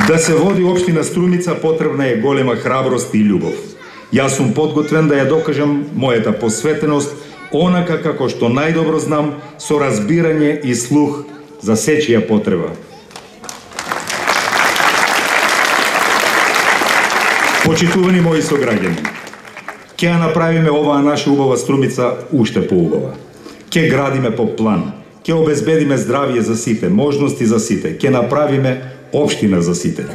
Да се води општина Струмица потребна е голема храброст и љубов. Јас сум подготвен да ја докажам мојата посветеност онака како што најдобро знам, со разбирање и слух за сечија потреба. Почитувани мои сограѓани, ќе ја направиме оваа наша убава Струмица уште поубава. Ќе градиме по план, ќе обезбедиме здравје за сите, можности за сите, ќе направиме општина за сите.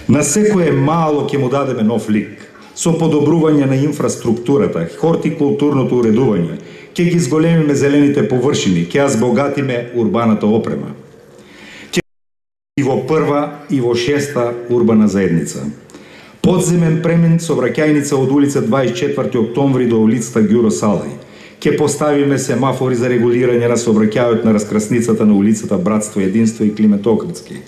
На секое мало ќе му дадеме нов лик, со подобрување на инфраструктурата, хортикултурното уредување, ќе ги зголемиме зелените површини, ќе ја збогатиме урбаната опрема. Ќе и во прва и во шеста урбана заедница. Подземен премин сообраќајница од улица 24 октомври до улицата Ѓуро Салај. Ќе поставиме семафори за регулирање на сообраќајот на раскрсницата на улицата Братство, Единство и Климет-Охридски.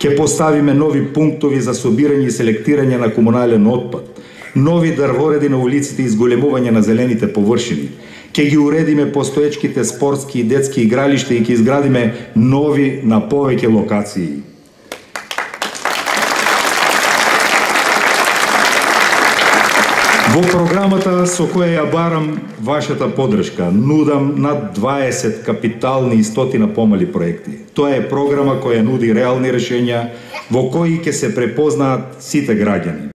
Ќе поставиме нови пунктови за собирање и селектирање на комунален отпад, нови дрвореди на улиците и зголемување на зелените површини. Ќе ги уредиме постоечките спортски и детски игралишта и ќе изградиме нови на повеќе локации. Во програмата со која ја барам вашата поддршка, нудам над 20 капитални и 100 помали проекти. Тоа е програма која нуди реални решења во кои ќе се препознаат сите граѓани.